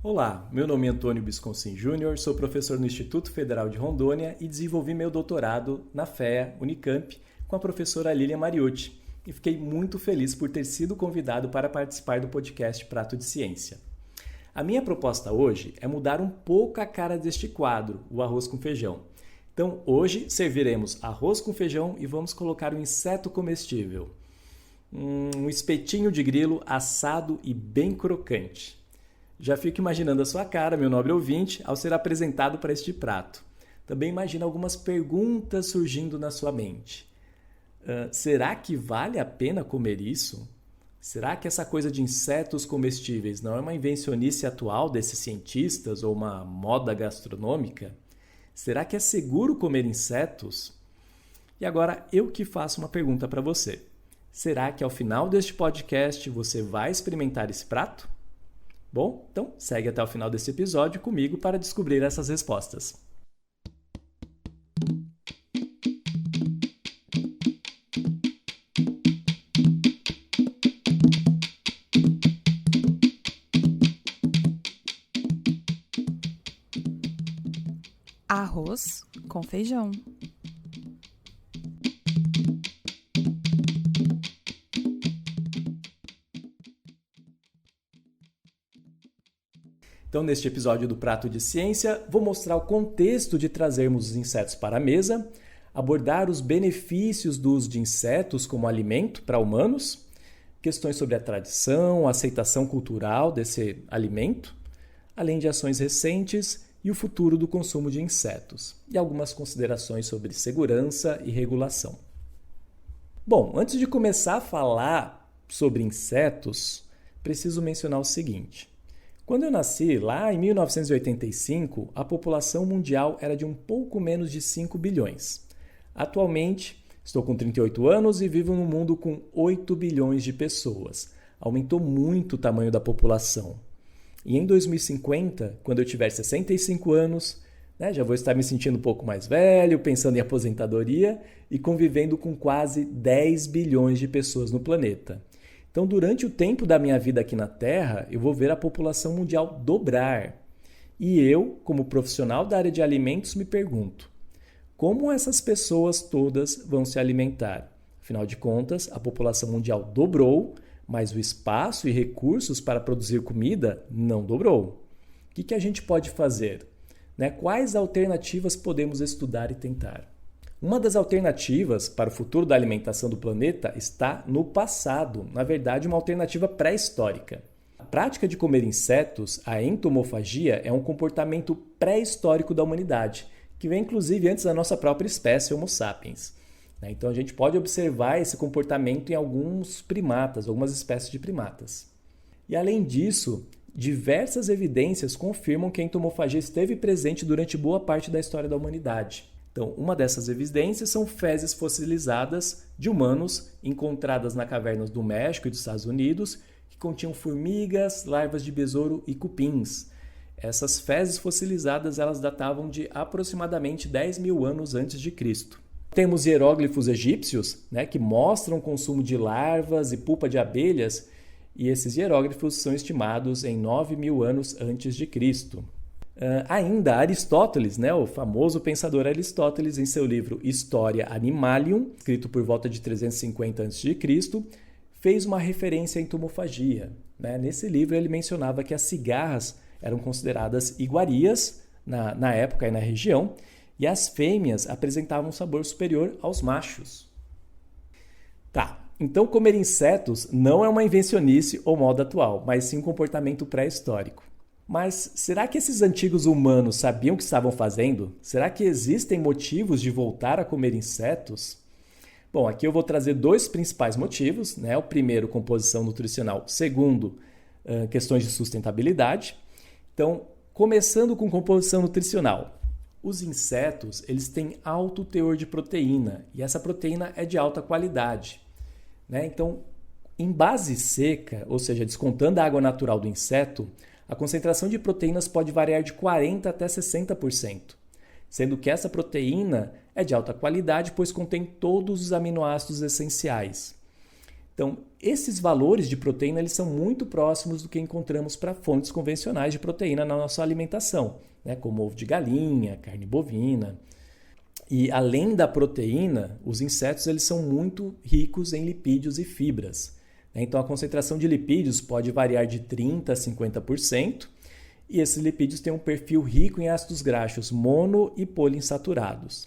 Olá, meu nome é Antônio Bisconcin Júnior, sou professor no Instituto Federal de Rondônia e desenvolvi meu doutorado na FEA Unicamp com a professora Lilian Mariotti e fiquei muito feliz por ter sido convidado para participar do podcast Prato de Ciência. A minha proposta hoje é mudar um pouco a cara deste quadro, o arroz com feijão. Então, hoje serviremos arroz com feijão e vamos colocar um inseto comestível. Um espetinho de grilo assado e bem crocante. Já fico imaginando a sua cara, meu nobre ouvinte, ao ser apresentado para este prato. Também imagino algumas perguntas surgindo na sua mente. Será que vale a pena comer isso? Será que essa coisa de insetos comestíveis não é uma invencionice atual desses cientistas ou uma moda gastronômica? Será que é seguro comer insetos? E agora eu que faço uma pergunta para você. Será que ao final deste podcast você vai experimentar esse prato? Bom, então segue até o final desse episódio comigo para descobrir essas respostas. Arroz com feijão. Então, neste episódio do Prato de Ciência, vou mostrar o contexto de trazermos os insetos para a mesa, abordar os benefícios do uso de insetos como alimento para humanos, questões sobre a tradição, a aceitação cultural desse alimento, além de ações recentes e o futuro do consumo de insetos, e algumas considerações sobre segurança e regulação. Bom, antes de começar a falar sobre insetos, preciso mencionar o seguinte. Quando eu nasci, lá em 1985, a população mundial era de um pouco menos de 5 bilhões. Atualmente, estou com 38 anos e vivo num mundo com 8 bilhões de pessoas. Aumentou muito o tamanho da população. E em 2050, quando eu tiver 65 anos, já vou estar me sentindo um pouco mais velho, pensando em aposentadoria e convivendo com quase 10 bilhões de pessoas no planeta. Então, durante o tempo da minha vida aqui na Terra, eu vou ver a população mundial dobrar. E eu, como profissional da área de alimentos, me pergunto, como essas pessoas todas vão se alimentar? Afinal de contas, a população mundial dobrou, mas o espaço e recursos para produzir comida não dobrou. O que a gente pode fazer? Quais alternativas podemos estudar e tentar? Uma das alternativas para o futuro da alimentação do planeta está no passado, na verdade, uma alternativa pré-histórica. A prática de comer insetos, a entomofagia, é um comportamento pré-histórico da humanidade, que vem inclusive antes da nossa própria espécie, Homo sapiens. Então a gente pode observar esse comportamento em alguns primatas, algumas espécies de primatas. E além disso, diversas evidências confirmam que a entomofagia esteve presente durante boa parte da história da humanidade. Então, uma dessas evidências são fezes fossilizadas de humanos encontradas na cavernas do México e dos Estados Unidos, que continham formigas, larvas de besouro e cupins. Essas fezes fossilizadas elas datavam de aproximadamente 10 mil anos antes de Cristo. Temos hieróglifos egípcios, que mostram o consumo de larvas e pulpa de abelhas, e esses hieróglifos são estimados em 9 mil anos antes de Cristo. Ainda Aristóteles, o famoso pensador Aristóteles, em seu livro Historia Animalium, escrito por volta de 350 a.C., fez uma referência à entomofagia. Nesse livro ele mencionava que as cigarras eram consideradas iguarias na época e na região, e as fêmeas apresentavam um sabor superior aos machos. Então comer insetos não é uma invencionice ou moda atual, mas sim um comportamento pré-histórico. Mas será que esses antigos humanos sabiam o que estavam fazendo? Será que existem motivos de voltar a comer insetos? Bom, aqui eu vou trazer dois principais motivos. O primeiro, composição nutricional. Segundo, questões de sustentabilidade. Então, começando com composição nutricional. Os insetos eles têm alto teor de proteína e essa proteína é de alta qualidade. Então, em base seca, ou seja, descontando a água natural do inseto, a concentração de proteínas pode variar de 40% até 60%, sendo que essa proteína é de alta qualidade, pois contém todos os aminoácidos essenciais. Então, esses valores de proteína eles são muito próximos do que encontramos para fontes convencionais de proteína na nossa alimentação, né? Como ovo de galinha, carne bovina. E além da proteína, os insetos eles são muito ricos em lipídios e fibras. Então, a concentração de lipídios pode variar de 30% a 50%, e esses lipídios têm um perfil rico em ácidos graxos mono e poliinsaturados.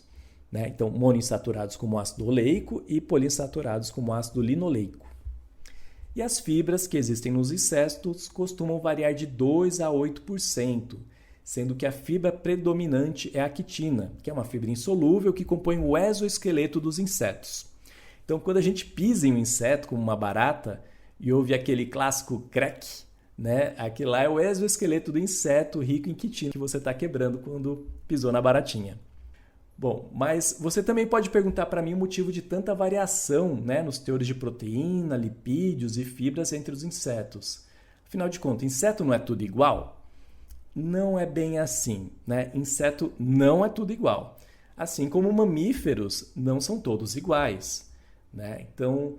Então, monoinsaturados como ácido oleico e poliinsaturados como ácido linoleico. E as fibras que existem nos insetos costumam variar de 2% a 8%, sendo que a fibra predominante é a quitina, que é uma fibra insolúvel que compõe o exoesqueleto dos insetos. Então, quando a gente pisa em um inseto, como uma barata, e ouve aquele clássico crack, aquilo lá é o exoesqueleto do inseto rico em quitina que você está quebrando quando pisou na baratinha. Bom, mas você também pode perguntar para mim o motivo de tanta variação nos teores de proteína, lipídios e fibras entre os insetos. Afinal de contas, inseto não é tudo igual? Não é bem assim, Inseto não é tudo igual. Assim como mamíferos não são todos iguais. Então,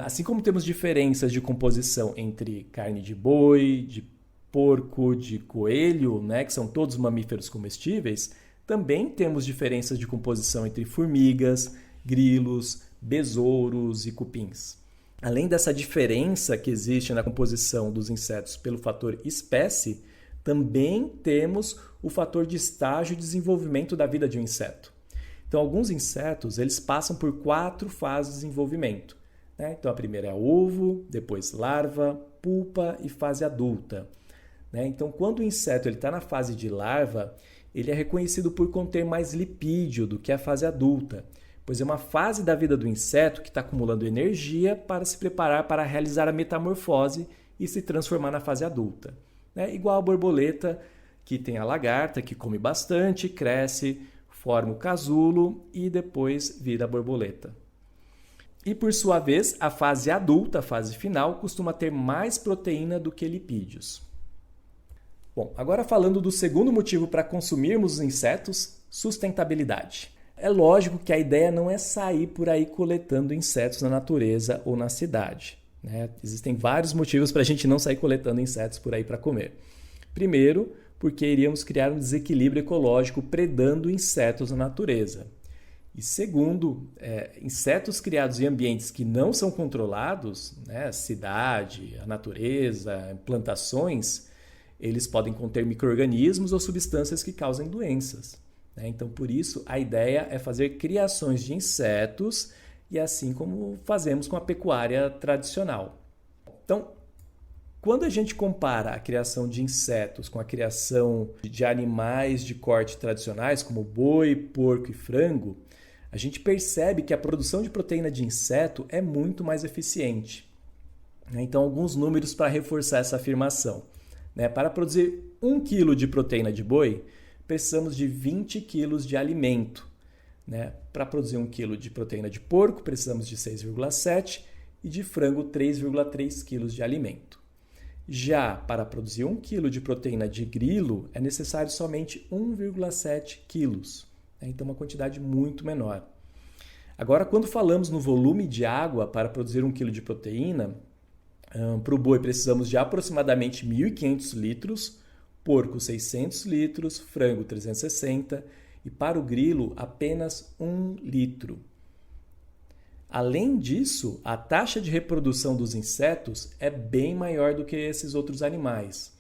assim como temos diferenças de composição entre carne de boi, de porco, de coelho, que são todos mamíferos comestíveis, também temos diferenças de composição entre formigas, grilos, besouros e cupins. Além dessa diferença que existe na composição dos insetos pelo fator espécie, também temos o fator de estágio de desenvolvimento da vida de um inseto. Então, alguns insetos eles passam por 4 fases de desenvolvimento. Então, a primeira é ovo, depois larva, pupa e fase adulta. Então, quando o inseto está na fase de larva, ele é reconhecido por conter mais lipídio do que a fase adulta, pois é uma fase da vida do inseto que está acumulando energia para se preparar para realizar a metamorfose e se transformar na fase adulta. Igual a borboleta, que tem a lagarta, que come bastante, cresce, forma o casulo e depois vira a borboleta. E por sua vez, a fase adulta, a fase final, costuma ter mais proteína do que lipídios. Bom, agora falando do segundo motivo para consumirmos os insetos, sustentabilidade. É lógico que a ideia não é sair por aí coletando insetos na natureza ou na cidade. Existem vários motivos para a gente não sair coletando insetos por aí para comer. Primeiro, porque iríamos criar um desequilíbrio ecológico predando insetos na natureza. E segundo, insetos criados em ambientes que não são controlados, a cidade, a natureza, plantações, eles podem conter micro-organismos ou substâncias que causem doenças. Então, por isso, a ideia é fazer criações de insetos e assim como fazemos com a pecuária tradicional. Então, quando a gente compara a criação de insetos com a criação de animais de corte tradicionais, como boi, porco e frango, a gente percebe que a produção de proteína de inseto é muito mais eficiente. Então, alguns números para reforçar essa afirmação. Para produzir 1 kg de proteína de boi, precisamos de 20 kg de alimento. Para produzir 1 kg de proteína de porco, precisamos de 6,7 e de frango 3,3 kg de alimento. Já para produzir 1 kg de proteína de grilo, é necessário somente 1,7 kg. Então, uma quantidade muito menor. Agora, quando falamos no volume de água para produzir 1 kg de proteína, para o boi precisamos de aproximadamente 1.500 litros, porco 600 litros, frango 360 e para o grilo apenas 1 litro. Além disso, a taxa de reprodução dos insetos é bem maior do que esses outros animais.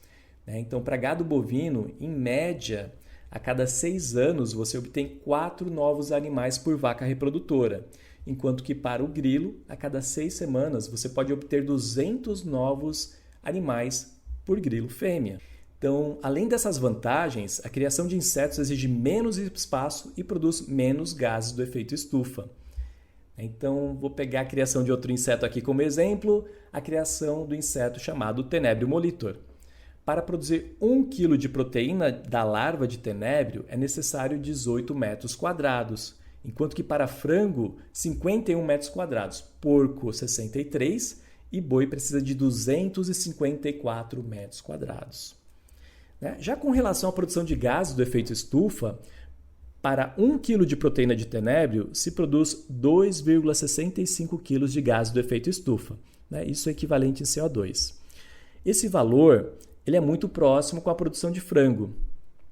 Então, para gado bovino, em média, a cada 6 anos você obtém 4 novos animais por vaca reprodutora, enquanto que para o grilo, a cada 6 semanas você pode obter 200 novos animais por grilo fêmea. Então, além dessas vantagens, a criação de insetos exige menos espaço e produz menos gases do efeito estufa. Então, vou pegar a criação de outro inseto aqui como exemplo, a criação do inseto chamado Tenebrio molitor. Para produzir 1 kg de proteína da larva de tenébrio é necessário 18 metros quadrados, enquanto que para frango, 51 metros quadrados, porco 63 e boi precisa de 254 metros quadrados. Já com relação à produção de gases do efeito estufa, para 1 kg de proteína de tenébrio se produz 2,65 kg de gás do efeito estufa. Né? Isso é equivalente em CO2. Esse valor ele é muito próximo com a produção de frango,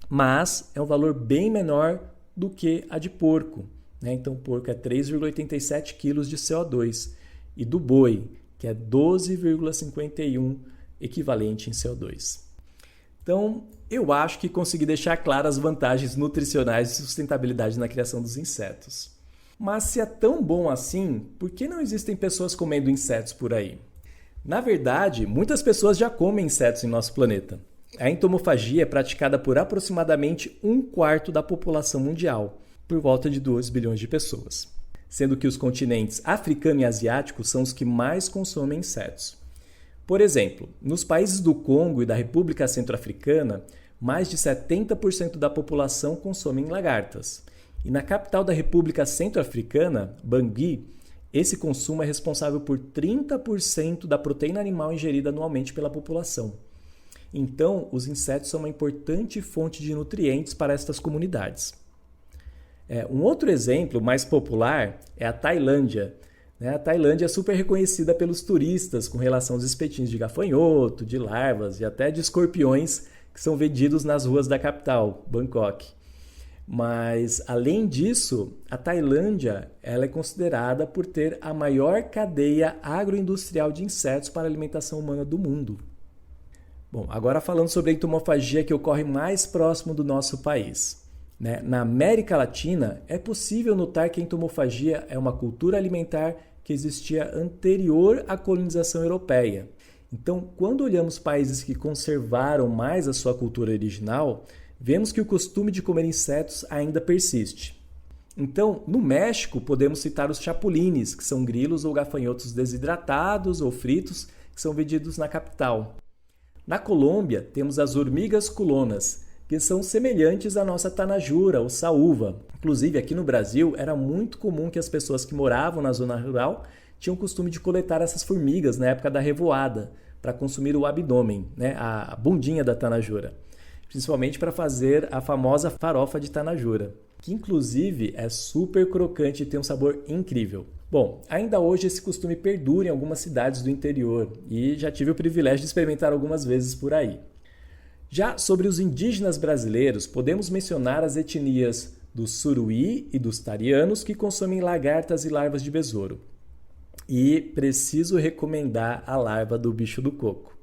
mas é um valor bem menor do que a de porco. Né? Então, o porco é 3,87 kg de CO2 e do boi, que é 12,51 equivalente em CO2. Então, eu acho que consegui deixar claras as vantagens nutricionais e sustentabilidade na criação dos insetos. Mas se é tão bom assim, por que não existem pessoas comendo insetos por aí? Na verdade, muitas pessoas já comem insetos em nosso planeta. A entomofagia é praticada por aproximadamente 1/4 da população mundial, por volta de 2 bilhões de pessoas, sendo que os continentes africano e asiático são os que mais consomem insetos. Por exemplo, nos países do Congo e da República Centro-Africana, mais de 70% da população consomem lagartas. E na capital da República Centro-Africana, Bangui, esse consumo é responsável por 30% da proteína animal ingerida anualmente pela população. Então, os insetos são uma importante fonte de nutrientes para estas comunidades. Um outro exemplo mais popular é a Tailândia. A Tailândia é super reconhecida pelos turistas com relação aos espetinhos de gafanhoto, de larvas e até de escorpiões que são vendidos nas ruas da capital, Bangkok. Mas, além disso, a Tailândia ela é considerada por ter a maior cadeia agroindustrial de insetos para a alimentação humana do mundo. Bom, agora falando sobre a entomofagia que ocorre mais próximo do nosso país. Na América Latina, é possível notar que a entomofagia é uma cultura alimentar que existia anterior à colonização europeia. Então, quando olhamos países que conservaram mais a sua cultura original, vemos que o costume de comer insetos ainda persiste. Então, no México, podemos citar os chapulines, que são grilos ou gafanhotos desidratados ou fritos, que são vendidos na capital. Na Colômbia, temos as hormigas culonas, que são semelhantes à nossa tanajura ou saúva. Inclusive, aqui no Brasil, era muito comum que as pessoas que moravam na zona rural tinham o costume de coletar essas formigas na época da revoada, para consumir o abdômen, a bundinha da tanajura, principalmente para fazer a famosa farofa de tanajura, que inclusive é super crocante e tem um sabor incrível. Bom, ainda hoje esse costume perdura em algumas cidades do interior e já tive o privilégio de experimentar algumas vezes por aí. Já sobre os indígenas brasileiros, podemos mencionar as etnias dos Suruí e dos Tarianos que consomem lagartas e larvas de besouro. E preciso recomendar a larva do bicho do coco.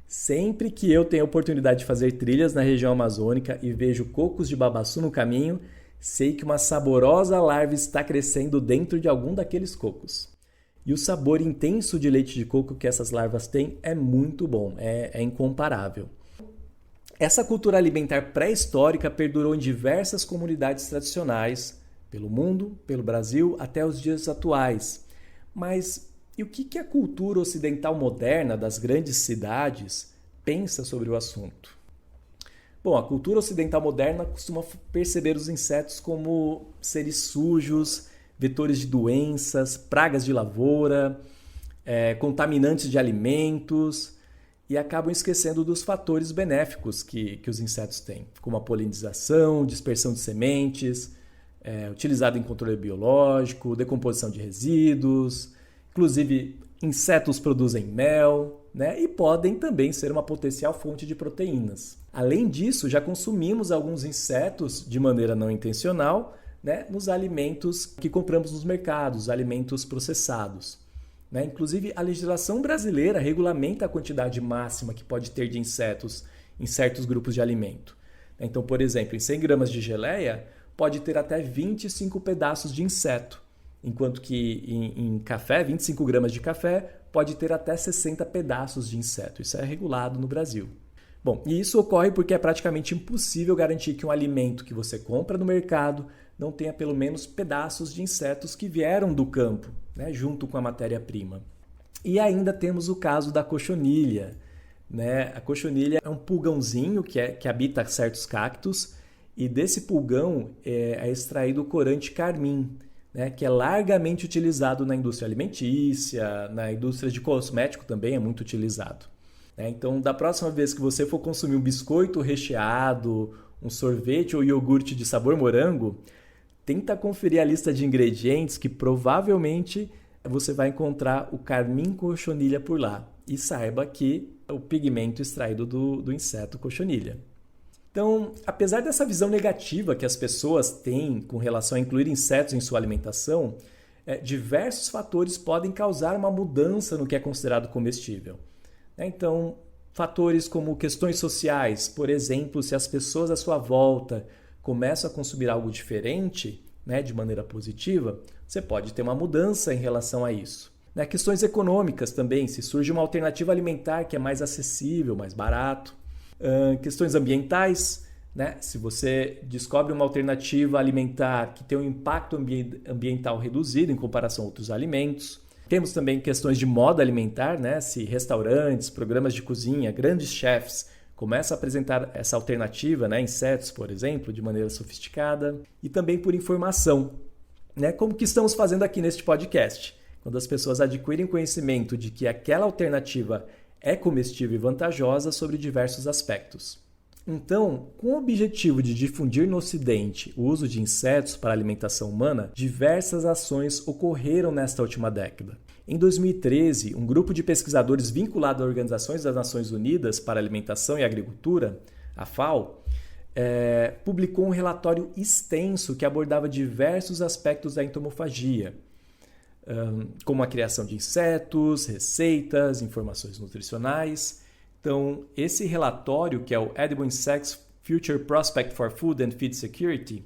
Sempre que eu tenho a oportunidade de fazer trilhas na região amazônica e vejo cocos de babaçu no caminho, sei que uma saborosa larva está crescendo dentro de algum daqueles cocos. E o sabor intenso de leite de coco que essas larvas têm é muito bom, é incomparável. Essa cultura alimentar pré-histórica perdurou em diversas comunidades tradicionais, pelo mundo, pelo Brasil, até os dias atuais. Mas e o que a cultura ocidental moderna das grandes cidades pensa sobre o assunto? Bom, a cultura ocidental moderna costuma perceber os insetos como seres sujos, vetores de doenças, pragas de lavoura, contaminantes de alimentos, e acabam esquecendo dos fatores benéficos que os insetos têm, como a polinização, dispersão de sementes, utilizado em controle biológico, decomposição de resíduos. Inclusive, insetos produzem mel, e podem também ser uma potencial fonte de proteínas. Além disso, já consumimos alguns insetos de maneira não intencional, nos alimentos que compramos nos mercados, alimentos processados. Inclusive, a legislação brasileira regulamenta a quantidade máxima que pode ter de insetos em certos grupos de alimento. Então, por exemplo, em 100 gramas de geleia, pode ter até 25 pedaços de inseto, enquanto que em café, 25 gramas de café, pode ter até 60 pedaços de inseto. Isso é regulado no Brasil. Bom, e isso ocorre porque é praticamente impossível garantir que um alimento que você compra no mercado não tenha pelo menos pedaços de insetos que vieram do campo, junto com a matéria-prima. E ainda temos o caso da cochonilha. A cochonilha é um pulgãozinho que habita certos cactos, e desse pulgão é extraído o corante carmim, que é largamente utilizado na indústria alimentícia, na indústria de cosmético também é muito utilizado. Então, da próxima vez que você for consumir um biscoito recheado um sorvete ou iogurte de sabor morango, tenta conferir a lista de ingredientes que provavelmente você vai encontrar o carmim cochonilha por lá. E saiba que é o pigmento extraído do inseto cochonilha. Então, apesar dessa visão negativa que as pessoas têm com relação a incluir insetos em sua alimentação, diversos fatores podem causar uma mudança no que é considerado comestível. Então, fatores como questões sociais, por exemplo, se as pessoas à sua volta começam a consumir algo diferente, de maneira positiva, você pode ter uma mudança em relação a isso. Questões econômicas também, se surge uma alternativa alimentar que é mais acessível, mais barato. Questões ambientais, se você descobre uma alternativa alimentar que tem um impacto ambiental reduzido em comparação a outros alimentos. Temos também questões de moda alimentar, se restaurantes, programas de cozinha, grandes chefs começam a apresentar essa alternativa, insetos, por exemplo, de maneira sofisticada. E também por informação, como que estamos fazendo aqui neste podcast. Quando as pessoas adquirem conhecimento de que aquela alternativa é comestível e vantajosa sobre diversos aspectos. Então, com o objetivo de difundir no Ocidente o uso de insetos para a alimentação humana, diversas ações ocorreram nesta última década. Em 2013, um grupo de pesquisadores vinculado a Organizações das Nações Unidas para a Alimentação e Agricultura, a FAO, publicou um relatório extenso que abordava diversos aspectos da entomofagia, como a criação de insetos, receitas, informações nutricionais. Então, esse relatório, que é o Edible Insects Future Prospect for Food and Feed Security,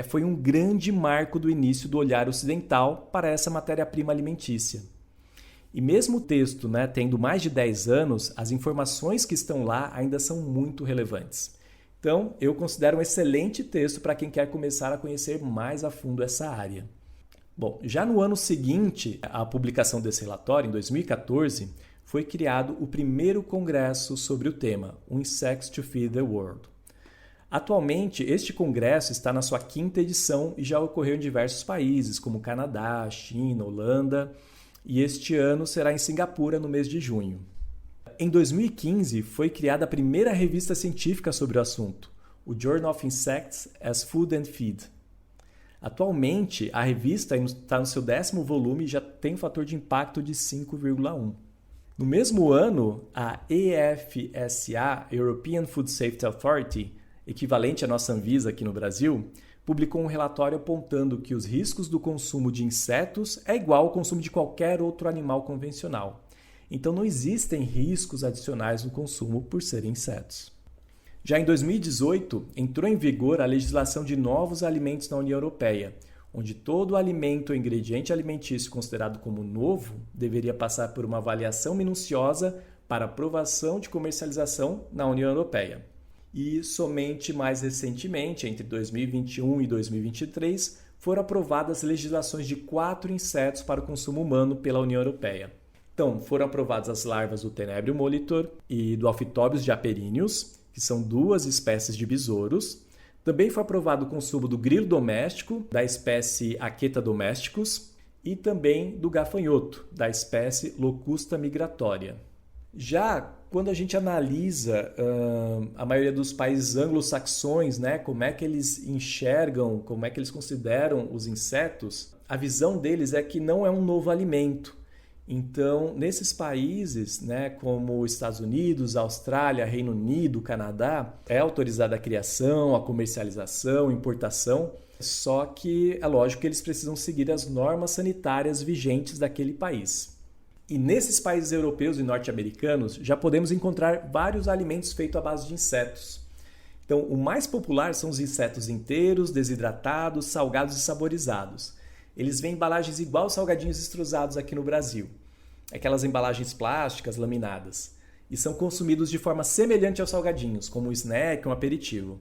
foi um grande marco do início do olhar ocidental para essa matéria-prima alimentícia. E mesmo o texto tendo mais de 10 anos, as informações que estão lá ainda são muito relevantes. Então, eu considero um excelente texto para quem quer começar a conhecer mais a fundo essa área. Bom, já no ano seguinte à publicação desse relatório, em 2014, foi criado o primeiro congresso sobre o tema, Insects to Feed the World. Atualmente, este congresso está na sua 5ª edição e já ocorreu em diversos países, como Canadá, China, Holanda, e este ano será em Singapura no mês de junho. Em 2015, foi criada a primeira revista científica sobre o assunto, o Journal of Insects as Food and Feed. Atualmente, a revista está no seu 10º volume e já tem um fator de impacto de 5,1. No mesmo ano, a EFSA, European Food Safety Authority, equivalente à nossa Anvisa aqui no Brasil, publicou um relatório apontando que os riscos do consumo de insetos é igual ao consumo de qualquer outro animal convencional. Então não existem riscos adicionais no consumo por serem insetos. Já em 2018, entrou em vigor a legislação de novos alimentos na União Europeia, onde todo alimento ou ingrediente alimentício considerado como novo deveria passar por uma avaliação minuciosa para aprovação de comercialização na União Europeia. E somente mais recentemente, entre 2021 e 2023, foram aprovadas legislações de 4 insetos para o consumo humano pela União Europeia. Então, foram aprovadas as larvas do Tenebrio molitor e do Alphitobius diaperíneus, que são 2 espécies de besouros. Também foi aprovado o consumo do grilo doméstico, da espécie Aqueta domesticus, e também do gafanhoto, da espécie Locusta migratória. Já quando a gente analisa a maioria dos países anglo-saxões, como é que eles enxergam, como é que eles consideram os insetos, a visão deles é que não é um novo alimento. Então, nesses países, como os Estados Unidos, Austrália, Reino Unido, Canadá, é autorizada a criação, a comercialização, a importação, só que é lógico que eles precisam seguir as normas sanitárias vigentes daquele país. E nesses países europeus e norte-americanos já podemos encontrar vários alimentos feitos à base de insetos. Então, o mais popular são os insetos inteiros, desidratados, salgados e saborizados. Eles vêm em embalagens igual aos salgadinhos extrusados aqui no Brasil. Aquelas embalagens plásticas laminadas. E são consumidos de forma semelhante aos salgadinhos, como um snack ou um aperitivo.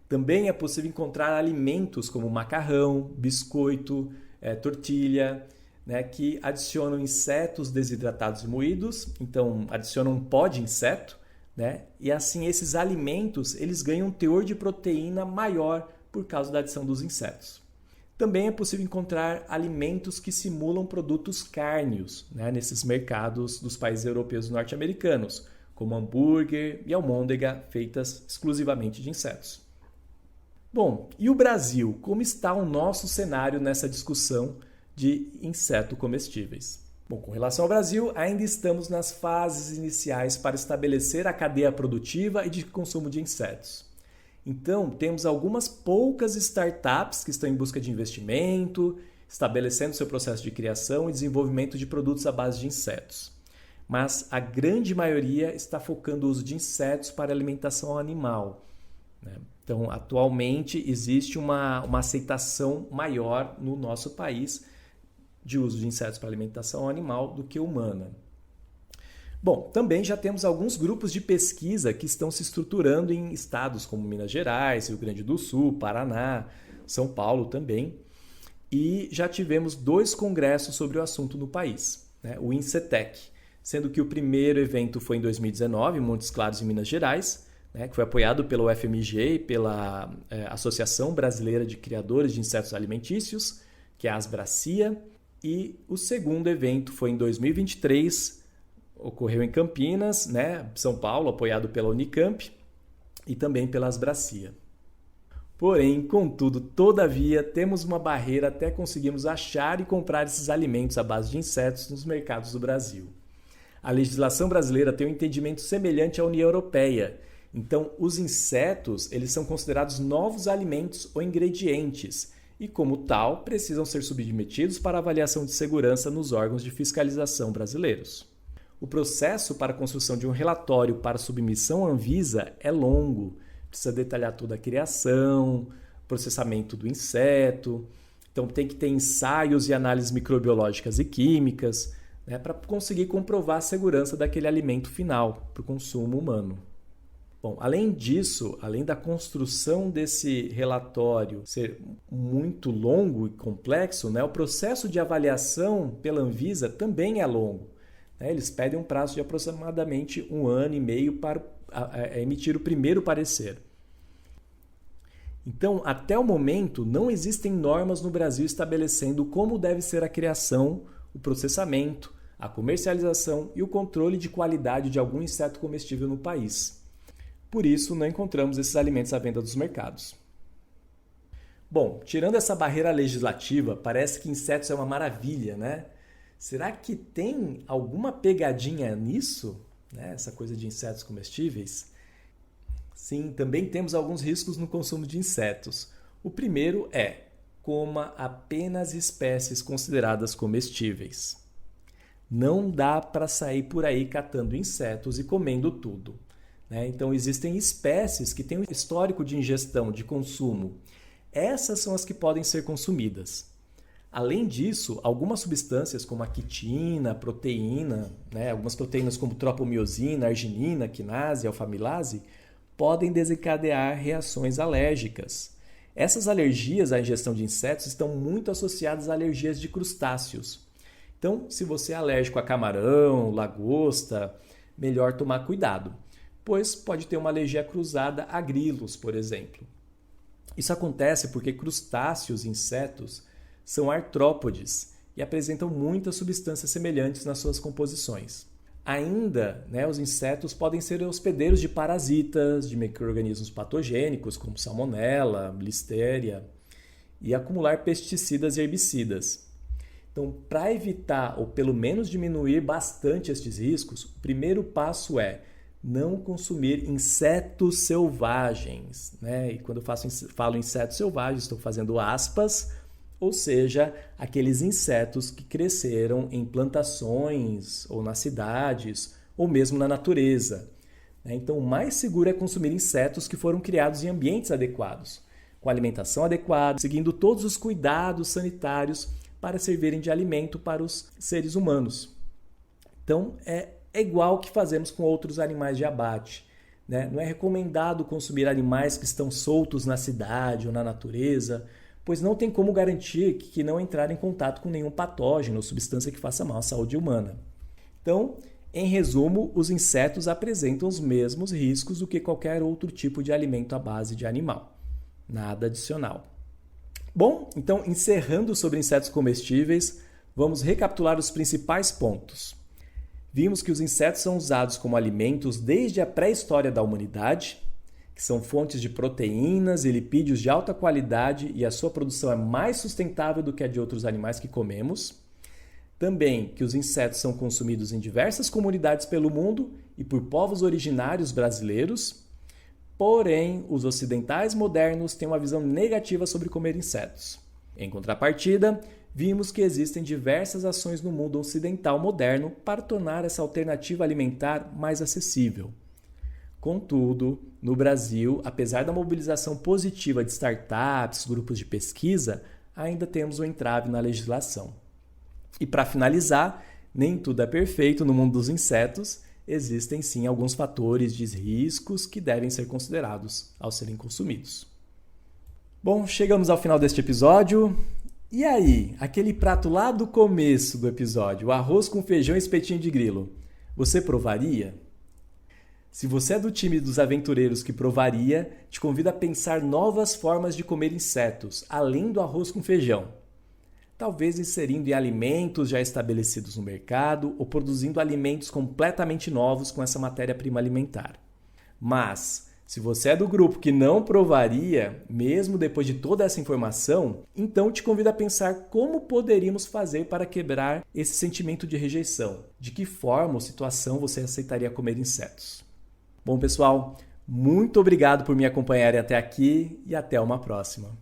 Também é possível encontrar alimentos como macarrão, biscoito, tortilha, que adicionam insetos desidratados e moídos, então adicionam um pó de inseto, e assim esses alimentos eles ganham um teor de proteína maior por causa da adição dos insetos. Também é possível encontrar alimentos que simulam produtos cárneos, nesses mercados dos países europeus e norte-americanos, como hambúrguer e almôndega feitas exclusivamente de insetos. Bom, e o Brasil? Como está o nosso cenário nessa discussão de insetos comestíveis? Bom, com relação ao Brasil, ainda estamos nas fases iniciais para estabelecer a cadeia produtiva e de consumo de insetos. Então, temos algumas poucas startups que estão em busca de investimento, estabelecendo seu processo de criação e desenvolvimento de produtos à base de insetos. Mas a grande maioria está focando o uso de insetos para alimentação animal, né? Então, atualmente, existe uma aceitação maior no nosso país de uso de insetos para alimentação animal do que humana. Bom, também já temos alguns grupos de pesquisa que estão se estruturando em estados como Minas Gerais, Rio Grande do Sul, Paraná, São Paulo também. E já tivemos 2 congressos sobre o assunto no país, né? O INCETEC, sendo que o primeiro evento foi em 2019, em Montes Claros, em Minas Gerais, né? Que foi apoiado pela UFMG e pela Associação Brasileira de Criadores de Insetos Alimentícios, que é a Asbracia. E o segundo evento foi em 2023, ocorreu em Campinas, né, São Paulo, apoiado pela Unicamp e também pela Asbracia. Porém, contudo, todavia, temos uma barreira até conseguirmos achar e comprar esses alimentos à base de insetos nos mercados do Brasil. A legislação brasileira tem um entendimento semelhante à União Europeia. Então, os insetos eles são considerados novos alimentos ou ingredientes e, como tal, precisam ser submetidos para avaliação de segurança nos órgãos de fiscalização brasileiros. O processo para a construção de um relatório para submissão à Anvisa é longo. Precisa detalhar toda a criação, processamento do inseto. Então tem que ter ensaios e análises microbiológicas e químicas, né, para conseguir comprovar a segurança daquele alimento final para o consumo humano. Bom, além disso, além da construção desse relatório ser muito longo e complexo, né, o processo de avaliação pela Anvisa também é longo. Eles pedem um prazo de aproximadamente 1 ano e meio para emitir o primeiro parecer. Então, até o momento, não existem normas no Brasil estabelecendo como deve ser a criação, o processamento, a comercialização e o controle de qualidade de algum inseto comestível no país. Por isso, não encontramos esses alimentos à venda dos mercados. Bom, tirando essa barreira legislativa, parece que insetos é uma maravilha, né? Será que tem alguma pegadinha nisso, né? Essa coisa de insetos comestíveis? Sim, também temos alguns riscos no consumo de insetos. O primeiro é: coma apenas espécies consideradas comestíveis. Não dá para sair por aí catando insetos e comendo tudo, né? Então existem espécies que têm um histórico de ingestão, de consumo. Essas são as que podem ser consumidas. Além disso, algumas substâncias como a quitina, a proteína, né, algumas proteínas como tropomiosina, arginina, quinase, alfamilase, podem desencadear reações alérgicas. Essas alergias à ingestão de insetos estão muito associadas a alergias de crustáceos. Então, se você é alérgico a camarão, lagosta, melhor tomar cuidado, pois pode ter uma alergia cruzada a grilos, por exemplo. Isso acontece porque crustáceos e insetos são artrópodes e apresentam muitas substâncias semelhantes nas suas composições. Ainda, né, os insetos podem ser hospedeiros de parasitas, de micro-organismos patogênicos, como salmonela, listéria, e acumular pesticidas e herbicidas. Então, para evitar ou pelo menos diminuir bastante estes riscos, o primeiro passo é não consumir insetos selvagens, né? E quando eu falo insetos selvagens, estou fazendo aspas, ou seja, aqueles insetos que cresceram em plantações ou nas cidades ou mesmo na natureza. Então, o mais seguro é consumir insetos que foram criados em ambientes adequados, com alimentação adequada, seguindo todos os cuidados sanitários para servirem de alimento para os seres humanos. Então, é igual que fazemos com outros animais de abate, né? Não é recomendado consumir animais que estão soltos na cidade ou na natureza, pois não tem como garantir que não entrar em contato com nenhum patógeno ou substância que faça mal à saúde humana. Então, em resumo, os insetos apresentam os mesmos riscos do que qualquer outro tipo de alimento à base de animal. Nada adicional. Bom, então, encerrando sobre insetos comestíveis, vamos recapitular os principais pontos. Vimos que os insetos são usados como alimentos desde a pré-história da humanidade, que são fontes de proteínas e lipídios de alta qualidade e a sua produção é mais sustentável do que a de outros animais que comemos. Também que os insetos são consumidos em diversas comunidades pelo mundo e por povos originários brasileiros. Porém, os ocidentais modernos têm uma visão negativa sobre comer insetos. Em contrapartida, vimos que existem diversas ações no mundo ocidental moderno para tornar essa alternativa alimentar mais acessível. Contudo, no Brasil, apesar da mobilização positiva de startups, grupos de pesquisa, ainda temos um entrave na legislação. E para finalizar, nem tudo é perfeito no mundo dos insetos, existem sim alguns fatores de riscos que devem ser considerados ao serem consumidos. Bom, chegamos ao final deste episódio. E aí, aquele prato lá do começo do episódio, o arroz com feijão e espetinho de grilo, você provaria? Se você é do time dos aventureiros que provaria, te convido a pensar novas formas de comer insetos, além do arroz com feijão. Talvez inserindo em alimentos já estabelecidos no mercado ou produzindo alimentos completamente novos com essa matéria-prima alimentar. Mas, se você é do grupo que não provaria, mesmo depois de toda essa informação, então te convido a pensar como poderíamos fazer para quebrar esse sentimento de rejeição. De que forma ou situação você aceitaria comer insetos? Bom, pessoal, muito obrigado por me acompanharem até aqui e até uma próxima.